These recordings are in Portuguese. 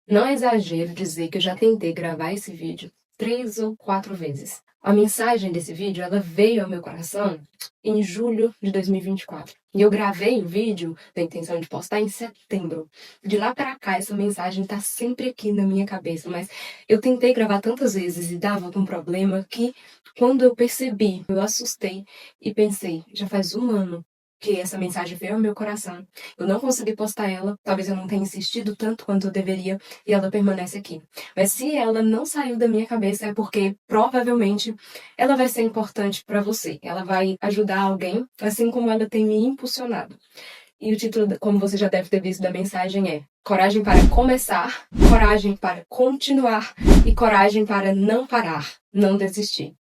Não é exagero dizer que eu já tentei gravar esse vídeo 3 ou 4 vezes. A mensagem desse vídeo, ela veio ao meu coração em julho de 2024. E eu gravei o vídeo da intenção de postar em setembro. De lá pra cá, essa mensagem tá sempre aqui na minha cabeça, mas eu tentei gravar tantas vezes e dava algum problema que, quando eu percebi, eu assustei e pensei, já faz um ano que essa mensagem veio ao meu coração. Eu não consegui postar ela, talvez eu não tenha insistido tanto quanto eu deveria, e ela permanece aqui. Mas se ela não saiu da minha cabeça, é porque provavelmente ela vai ser importante para você. Ela vai ajudar alguém, assim como ela tem me impulsionado. E o título, como você já deve ter visto da mensagem, é Coragem para começar, coragem para continuar e coragem para não parar, não desistir.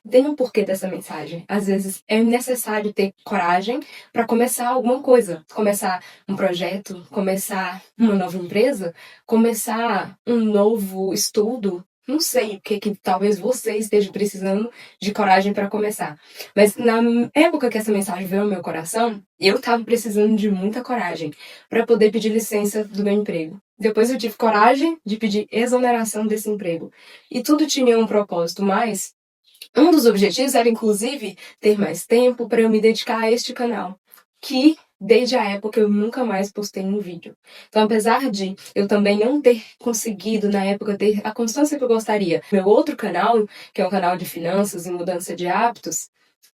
Tem um porquê dessa mensagem. Às vezes é necessário ter coragem para começar alguma coisa. Começar um projeto, começar uma nova empresa, começar um novo estudo. Não sei o que talvez você esteja precisando de coragem para começar. Mas na época que essa mensagem veio ao meu coração, eu estava precisando de muita coragem para poder pedir licença do meu emprego. Depois eu tive coragem de pedir exoneração desse emprego. E tudo tinha um propósito, mas um dos objetivos era, inclusive, ter mais tempo para eu me dedicar a este canal, que desde a época eu nunca mais postei um vídeo. Então, apesar de eu também não ter conseguido, na época, ter a constância que eu gostaria, meu outro canal, que é um canal de finanças e mudança de hábitos,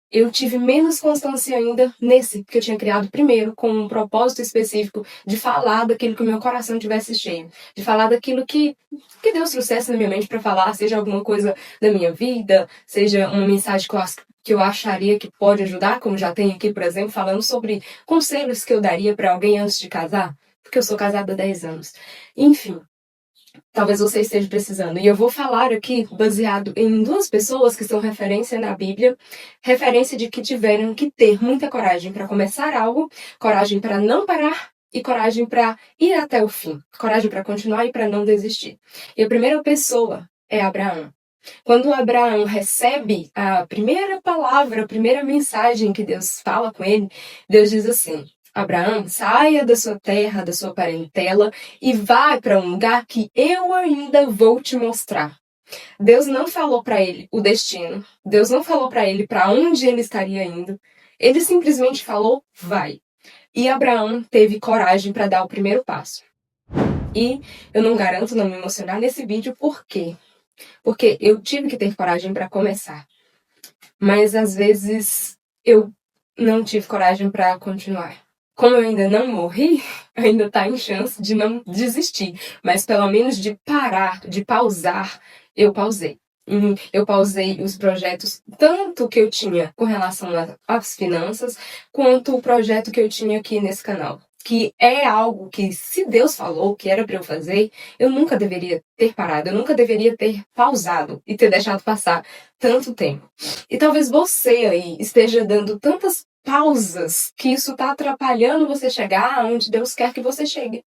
eu tive menos constância ainda nesse, que eu tinha criado primeiro, com um propósito específico de falar daquilo que o meu coração tivesse cheio, de falar daquilo que Deus trouxesse na minha mente para falar, seja alguma coisa da minha vida, seja uma mensagem que eu acharia que pode ajudar, como já tem aqui, por exemplo, falando sobre conselhos que eu daria para alguém antes de casar, porque eu sou casada há 10 anos. Enfim, talvez você esteja precisando. E eu vou falar aqui baseado em duas pessoas que são referência na Bíblia, referência de que tiveram que ter muita coragem para começar algo, coragem para não parar e coragem para ir até o fim, coragem para continuar e para não desistir. E a primeira pessoa é Abraão. Quando Abraão recebe a primeira palavra, a primeira mensagem que Deus fala com ele, Deus diz assim: Abraão, saia da sua terra, da sua parentela e vá para um lugar que eu ainda vou te mostrar. Deus não falou para ele o destino. Deus não falou para ele para onde ele estaria indo. Ele simplesmente falou, vai. E Abraão teve coragem para dar o primeiro passo. E eu não garanto não me emocionar nesse vídeo, por quê? Porque eu tive que ter coragem para começar. Mas às vezes eu não tive coragem para continuar. Como eu ainda não morri, ainda está em chance de não desistir. Mas pelo menos de parar, de pausar, eu pausei. Eu pausei os projetos, tanto que eu tinha com relação às finanças, quanto o projeto que eu tinha aqui nesse canal. Que é algo que, se Deus falou que era para eu fazer, eu nunca deveria ter parado, eu nunca deveria ter pausado e ter deixado passar tanto tempo. E talvez você aí esteja dando tantas pausas que isso está atrapalhando você chegar aonde Deus quer que você chegue.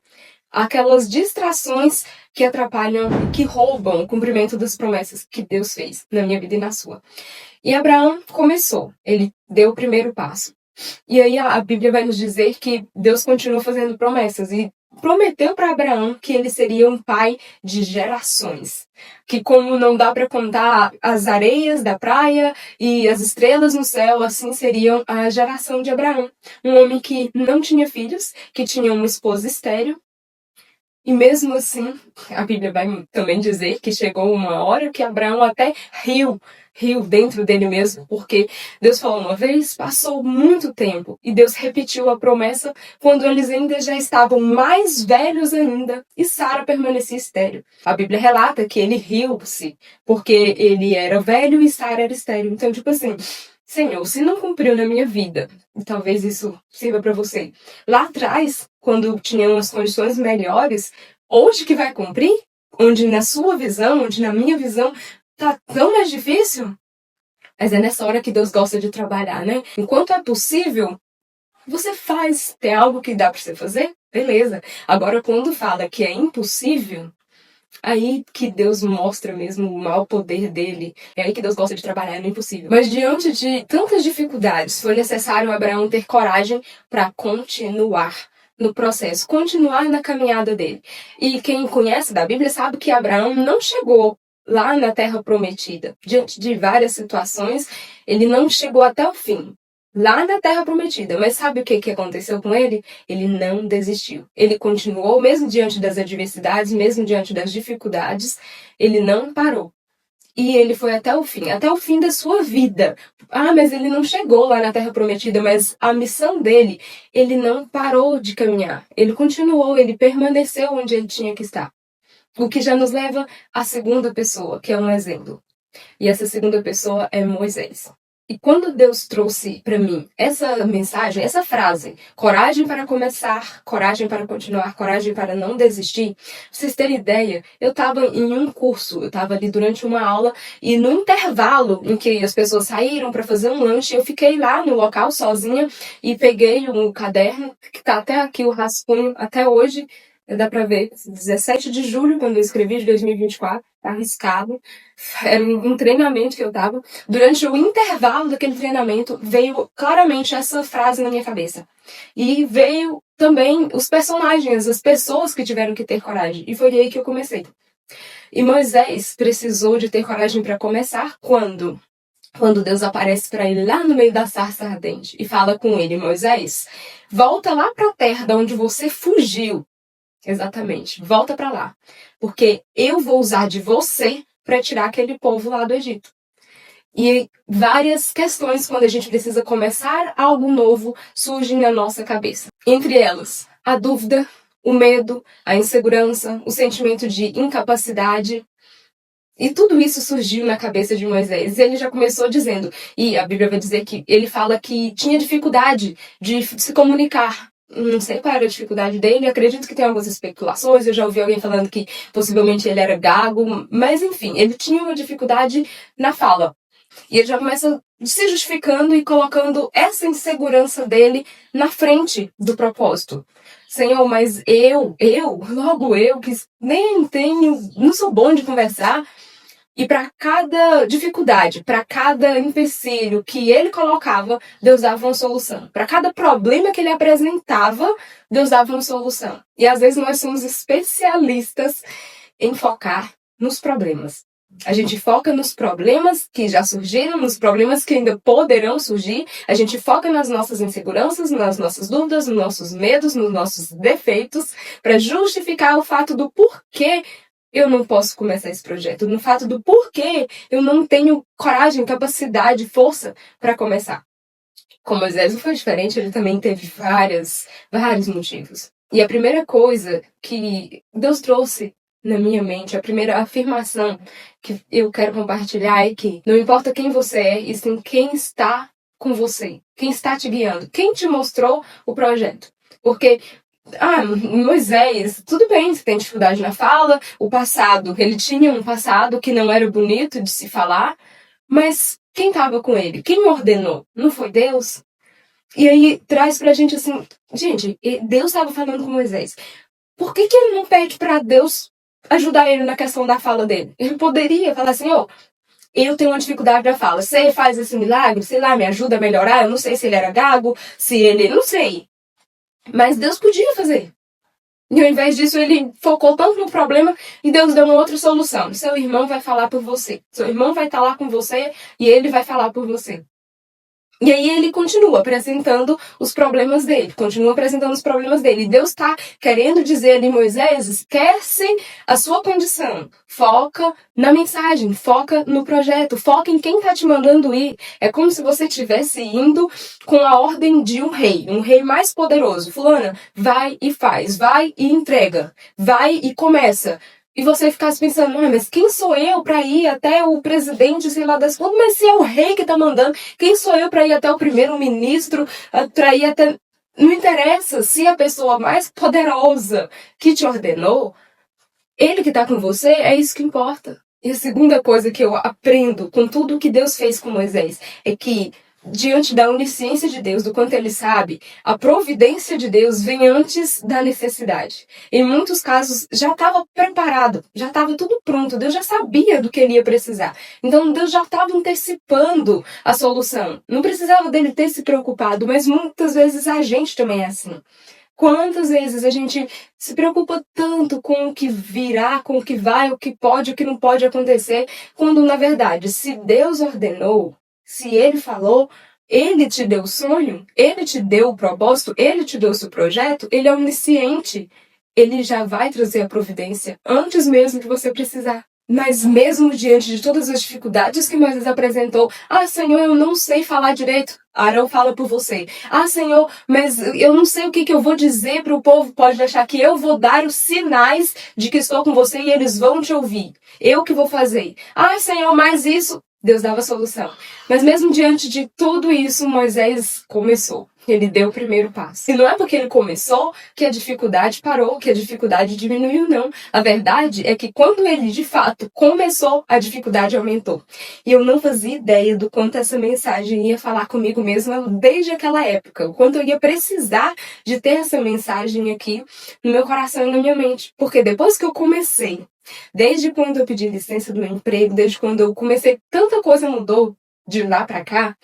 Aquelas distrações que atrapalham, que roubam o cumprimento das promessas que Deus fez na minha vida e na sua. E Abraão começou, ele deu o primeiro passo. E aí a Bíblia vai nos dizer que Deus continua fazendo promessas e prometeu para Abraão que ele seria um pai de gerações. Que como não dá para contar as areias da praia e as estrelas no céu, assim seriam a geração de Abraão. Um homem que não tinha filhos, que tinha uma esposa estéril. E mesmo assim, a Bíblia vai também dizer que chegou uma hora que Abraão até riu dentro dele mesmo, porque Deus falou uma vez, passou muito tempo, e Deus repetiu a promessa quando eles ainda já estavam mais velhos ainda, e Sara permanecia estéril. A Bíblia relata que ele riu-se, porque ele era velho e Sara era estéril. Então, tipo assim, Senhor, se não cumpriu na minha vida, e talvez isso sirva para você, lá atrás, quando tinha umas condições melhores, hoje que vai cumprir? Onde na sua visão, onde na minha visão, tá tão mais difícil? Mas é nessa hora que Deus gosta de trabalhar, né? Enquanto é possível, você faz. Tem algo que dá para você fazer? Beleza. Agora, quando fala que é impossível, aí que Deus mostra mesmo o mau poder dele. É aí que Deus gosta de trabalhar no impossível. Mas diante de tantas dificuldades, foi necessário Abraão ter coragem para continuar. no processo, continuar na caminhada dele. E quem conhece da Bíblia sabe que Abraão não chegou lá na Terra Prometida. Diante de várias situações, ele não chegou até o fim. Lá na Terra Prometida. Mas sabe o que aconteceu com ele? Ele não desistiu. Ele continuou, mesmo diante das adversidades, mesmo diante das dificuldades, ele não parou. E ele foi até o fim da sua vida. Ah, mas ele não chegou lá na Terra Prometida, mas a missão dele, ele não parou de caminhar. Ele continuou, ele permaneceu onde ele tinha que estar. O que já nos leva à segunda pessoa, que é um exemplo. E essa segunda pessoa é Moisés. E quando Deus trouxe para mim essa mensagem, essa frase, coragem para começar, coragem para continuar, coragem para não desistir, pra vocês terem ideia, eu estava em um curso, eu estava ali durante uma aula e no intervalo em que as pessoas saíram para fazer um lanche, eu fiquei lá no local sozinha e peguei um caderno, que está até aqui o rascunho, até hoje, dá para ver, 17 de julho, quando eu escrevi, de 2024, tá arriscado. Era um treinamento que eu tava. Durante o intervalo daquele treinamento, veio claramente essa frase na minha cabeça. E veio também os personagens, as pessoas que tiveram que ter coragem. E foi aí que eu comecei. E Moisés precisou de ter coragem para começar quando Deus aparece para ele lá no meio da sarça ardente e fala com ele: Moisés, volta lá para a terra de onde você fugiu. Exatamente. Volta para lá. Porque eu vou usar de você para tirar aquele povo lá do Egito. E várias questões, quando a gente precisa começar algo novo, surgem na nossa cabeça. Entre elas, a dúvida, o medo, a insegurança, o sentimento de incapacidade. E tudo isso surgiu na cabeça de Moisés. E ele já começou dizendo, e a Bíblia vai dizer que ele fala que tinha dificuldade de se comunicar. Não sei qual era a dificuldade dele, acredito que tem algumas especulações, eu já ouvi alguém falando que possivelmente ele era gago, mas enfim, ele tinha uma dificuldade na fala. E ele já começa se justificando e colocando essa insegurança dele na frente do propósito. Senhor, mas logo eu, que nem tenho, não sou bom de conversar. E para cada dificuldade, para cada empecilho que ele colocava, Deus dava uma solução. Para cada problema que ele apresentava, Deus dava uma solução. E às vezes nós somos especialistas em focar nos problemas. A gente foca nos problemas que já surgiram, nos problemas que ainda poderão surgir. A gente foca nas nossas inseguranças, nas nossas dúvidas, nos nossos medos, nos nossos defeitos, para justificar o fato do porquê eu não posso começar esse projeto, no fato do porquê eu não tenho coragem, capacidade, força para começar. Com Moisés não foi diferente, ele também teve vários motivos. E a primeira coisa que Deus trouxe na minha mente, a primeira afirmação que eu quero compartilhar é que não importa quem você é, e sim quem está com você, quem está te guiando, quem te mostrou o projeto. Porque Moisés, tudo bem, você tem dificuldade na fala, o passado, ele tinha um passado que não era bonito de se falar, mas quem estava com ele? Quem ordenou? Não foi Deus? E aí traz pra gente assim, gente, Deus estava falando com Moisés. Por que ele não pede para Deus ajudar ele na questão da fala dele? Ele poderia falar assim, eu tenho uma dificuldade na fala, você faz esse milagre, sei lá, me ajuda a melhorar, eu não sei se ele era gago, se ele, não sei. Mas Deus podia fazer. E ao invés disso, ele focou tanto no problema e Deus deu uma outra solução. Seu irmão vai falar por você. Seu irmão vai estar lá com você e ele vai falar por você. E aí ele continua apresentando os problemas dele. E Deus está querendo dizer ali, Moisés, esquece a sua condição. Foca na mensagem, foca no projeto, foca em quem está te mandando ir. É como se você estivesse indo com a ordem de um rei mais poderoso. Fulana, vai e faz, vai e entrega, vai e começa. E você ficasse pensando, mas quem sou eu para ir até o presidente, sei lá das coisas, mas se é o rei que tá mandando, quem sou eu para ir até o primeiro-ministro, para ir até... Não interessa se a pessoa mais poderosa que te ordenou, ele que tá com você, é isso que importa. E a segunda coisa que eu aprendo com tudo que Deus fez com Moisés é que, diante da onisciência de Deus, do quanto ele sabe, a providência de Deus vem antes da necessidade. Em muitos casos, já estava preparado, já estava tudo pronto, Deus já sabia do que ele ia precisar. Então, Deus já estava antecipando a solução. Não precisava dele ter se preocupado, mas muitas vezes a gente também é assim. Quantas vezes a gente se preocupa tanto com o que virá, com o que vai, o que pode, o que não pode acontecer, quando na verdade, se Deus ordenou, se Ele falou, Ele te deu o sonho, Ele te deu o propósito, Ele te deu o seu projeto, Ele é onisciente. Ele já vai trazer a providência antes mesmo de você precisar. Mas mesmo diante de todas as dificuldades que Moisés apresentou, Senhor, eu não sei falar direito. Arão fala por você. Senhor, mas eu não sei o que eu vou dizer para o povo. Pode deixar que eu vou dar os sinais de que estou com você e eles vão te ouvir. Eu que vou fazer. Senhor, mas isso... Deus dava a solução. Mas mesmo diante de tudo isso, Moisés começou. Ele deu o primeiro passo. E não é porque ele começou que a dificuldade parou, que a dificuldade diminuiu, não. A verdade é que quando ele, de fato, começou, a dificuldade aumentou. E eu não fazia ideia do quanto essa mensagem ia falar comigo mesma desde aquela época. O quanto eu ia precisar de ter essa mensagem aqui no meu coração e na minha mente. Porque depois que eu comecei, desde quando eu pedi licença do meu emprego, desde quando eu comecei, tanta coisa mudou de lá pra cá.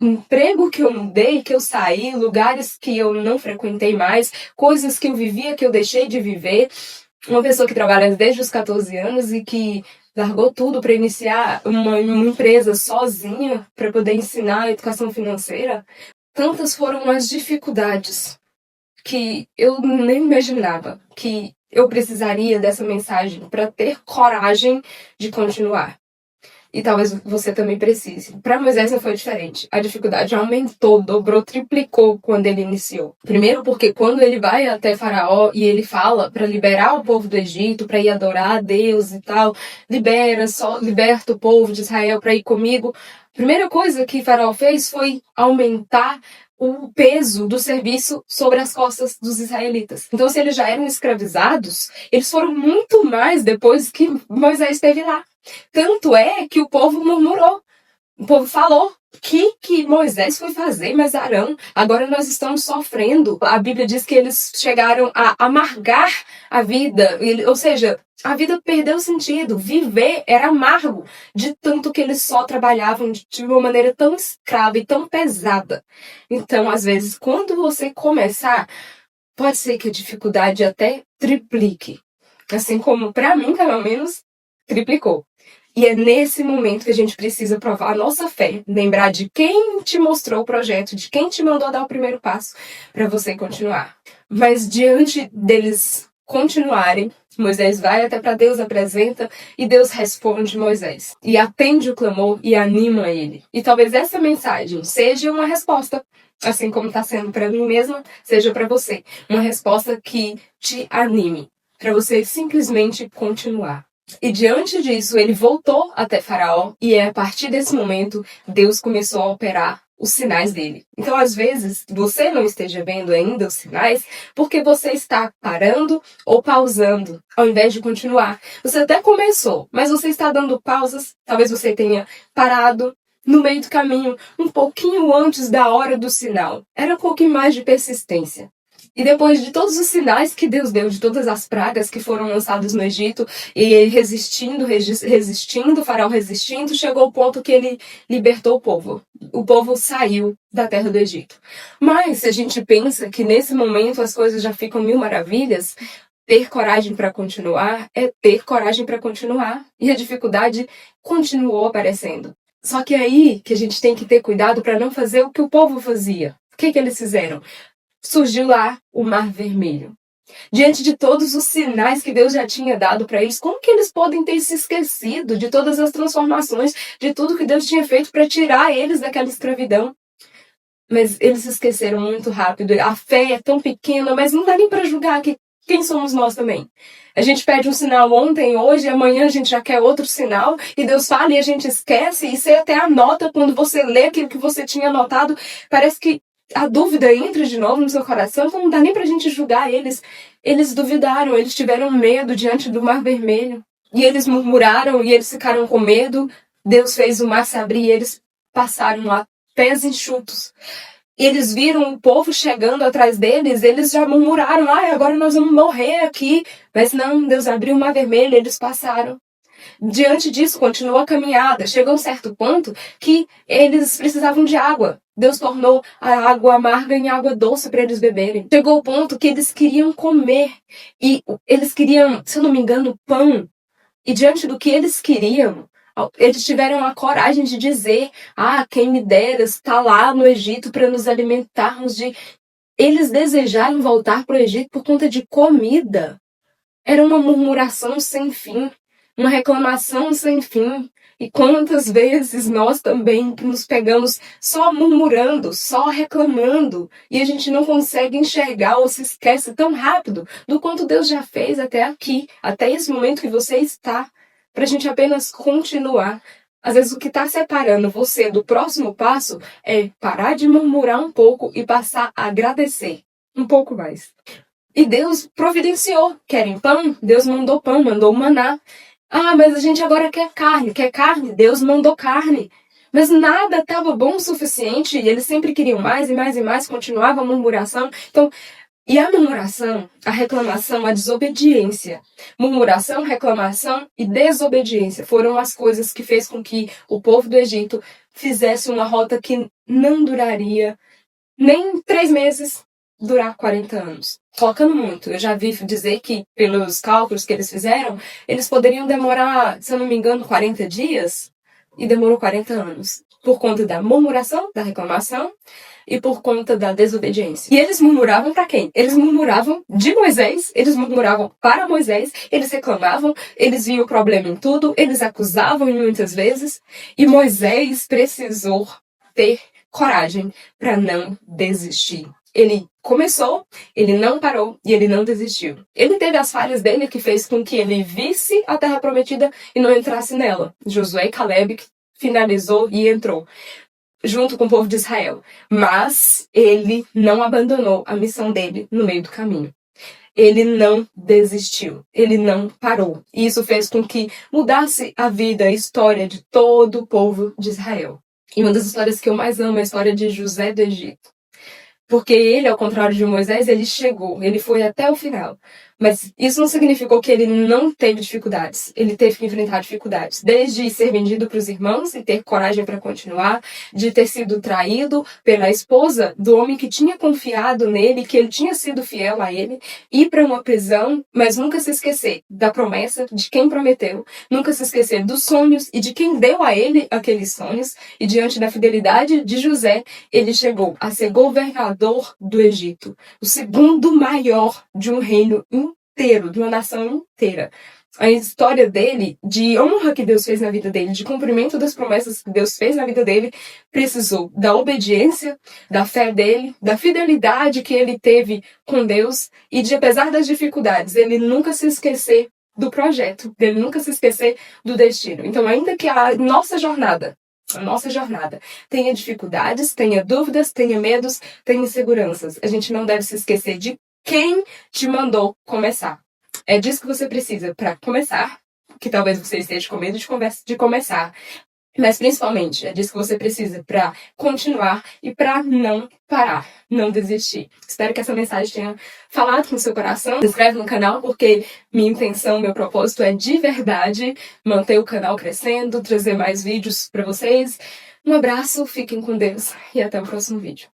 Emprego que eu mudei, que eu saí, lugares que eu não frequentei mais, coisas que eu vivia, que eu deixei de viver. Uma pessoa que trabalha desde os 14 anos e que largou tudo para iniciar uma empresa sozinha para poder ensinar a educação financeira. Tantas foram as dificuldades que eu nem imaginava que eu precisaria dessa mensagem para ter coragem de continuar. E talvez você também precise. Para Moisés não foi diferente. A dificuldade aumentou, dobrou, triplicou quando ele iniciou. Primeiro porque quando ele vai até Faraó e ele fala para liberar o povo do Egito, para ir adorar a Deus e tal, liberta o povo de Israel para ir comigo. A primeira coisa que Faraó fez foi aumentar o peso do serviço sobre as costas dos israelitas. Então, se eles já eram escravizados, eles foram muito mais depois que Moisés esteve lá. Tanto é que o povo murmurou. O povo falou, que Moisés foi fazer, mas Arão, agora nós estamos sofrendo. A Bíblia diz que eles chegaram a amargar a vida, ou seja, a vida perdeu sentido. Viver era amargo, de tanto que eles só trabalhavam de uma maneira tão escrava e tão pesada. Então, às vezes, quando você começar, pode ser que a dificuldade até triplique. Assim como, para mim, pelo menos, triplicou. E é nesse momento que a gente precisa provar a nossa fé, lembrar de quem te mostrou o projeto, de quem te mandou dar o primeiro passo para você continuar. Mas diante deles continuarem, Moisés vai até para Deus, apresenta, e Deus responde Moisés. E atende o clamor e anima ele. E talvez essa mensagem seja uma resposta, assim como está sendo para mim mesma, seja para você. Uma resposta que te anime, para você simplesmente continuar. E diante disso, ele voltou até Faraó e a partir desse momento, Deus começou a operar os sinais dele. Então, às vezes, você não esteja vendo ainda os sinais porque você está parando ou pausando, ao invés de continuar. Você até começou, mas você está dando pausas, talvez você tenha parado no meio do caminho, um pouquinho antes da hora do sinal. Era um pouquinho mais de persistência. E depois de todos os sinais que Deus deu, de todas as pragas que foram lançadas no Egito, e ele resistindo, Faraó resistindo, chegou o ponto que ele libertou o povo. O povo saiu da terra do Egito. Mas se a gente pensa que nesse momento as coisas já ficam mil maravilhas, ter coragem para continuar é ter coragem para continuar. E a dificuldade continuou aparecendo. Só que aí que a gente tem que ter cuidado para não fazer o que o povo fazia. O que eles fizeram? Surgiu lá o Mar Vermelho. Diante de todos os sinais que Deus já tinha dado para eles, como que eles podem ter se esquecido de todas as transformações, de tudo que Deus tinha feito para tirar eles daquela escravidão? Mas eles se esqueceram muito rápido. A fé é tão pequena, mas não dá nem para julgar que quem somos nós também. A gente pede um sinal ontem, hoje, amanhã a gente já quer outro sinal, e Deus fala e a gente esquece, e você até anota quando você lê aquilo que você tinha anotado, parece que a dúvida entra de novo no seu coração, então não dá nem pra gente julgar eles. Eles duvidaram, eles tiveram medo diante do Mar Vermelho. E eles murmuraram e eles ficaram com medo. Deus fez o mar se abrir e eles passaram lá, pés enxutos. Eles viram o povo chegando atrás deles, eles já murmuraram, agora nós vamos morrer aqui. Mas não, Deus abriu o Mar Vermelho, eles passaram. Diante disso, continuou a caminhada. Chegou a um certo ponto que eles precisavam de água. Deus tornou a água amarga em água doce para eles beberem. Chegou o ponto que eles queriam comer. E eles queriam, se eu não me engano, pão. E diante do que eles queriam, eles tiveram a coragem de dizer: quem me dera está lá no Egito para nos alimentarmos de... Eles desejaram voltar para o Egito por conta de comida. Era uma murmuração sem fim, uma reclamação sem fim. E quantas vezes nós também nos pegamos só murmurando, só reclamando, e a gente não consegue enxergar ou se esquece tão rápido do quanto Deus já fez até aqui, até esse momento que você está, para a gente apenas continuar. Às vezes o que está separando você do próximo passo é parar de murmurar um pouco e passar a agradecer um pouco mais. E Deus providenciou. Querem pão? Deus mandou pão, mandou maná. Mas a gente agora quer carne. Quer carne? Deus mandou carne. Mas nada estava bom o suficiente e eles sempre queriam mais e mais e mais, continuava a murmuração. Então, e a murmuração, a reclamação, a desobediência. Murmuração, reclamação e desobediência foram as coisas que fez com que o povo do Egito fizesse uma rota que não duraria nem 3 meses, durar 40 anos. Colocando muito. Eu já vi dizer que, pelos cálculos que eles fizeram, eles poderiam demorar, se eu não me engano, 40 dias, e demorou 40 anos. Por conta da murmuração, da reclamação, e por conta da desobediência. E eles murmuravam para quem? Eles murmuravam de Moisés, eles murmuravam para Moisés, eles reclamavam, eles viam o problema em tudo, eles acusavam muitas vezes, e Moisés precisou ter coragem para não desistir. Ele começou, ele não parou e ele não desistiu. Ele teve as falhas dele que fez com que ele visse a Terra Prometida e não entrasse nela. Josué e Caleb finalizou e entrou, junto com o povo de Israel. Mas ele não abandonou a missão dele no meio do caminho. Ele não desistiu, ele não parou. E isso fez com que mudasse a vida, a história de todo o povo de Israel. E uma das histórias que eu mais amo é a história de José do Egito. Porque ele, ao contrário de Moisés, ele chegou, ele foi até o final. Mas isso não significou que ele não teve dificuldades. Ele teve que enfrentar dificuldades. Desde ser vendido para os irmãos e ter coragem para continuar, de ter sido traído pela esposa do homem que tinha confiado nele, que ele tinha sido fiel a ele, ir para uma prisão, mas nunca se esquecer da promessa de quem prometeu, nunca se esquecer dos sonhos e de quem deu a ele aqueles sonhos. E diante da fidelidade de José, ele chegou a ser governador do Egito, o segundo maior de um reino inteiro, de uma nação inteira. A história dele, de honra que Deus fez na vida dele, de cumprimento das promessas que Deus fez na vida dele, precisou da obediência, da fé dele, da fidelidade que ele teve com Deus e de, apesar das dificuldades, ele nunca se esquecer do projeto, dele nunca se esquecer do destino. Então, ainda que a nossa jornada tenha dificuldades, tenha dúvidas, tenha medos, tenha inseguranças, a gente não deve se esquecer de quem te mandou começar. É disso que você precisa para começar, que talvez você esteja com medo de começar, mas principalmente é disso que você precisa para continuar e para não parar, não desistir. Espero que essa mensagem tenha falado com o seu coração. Se inscreve no canal porque minha intenção, meu propósito é de verdade manter o canal crescendo, trazer mais vídeos para vocês. Um abraço, fiquem com Deus e até o próximo vídeo.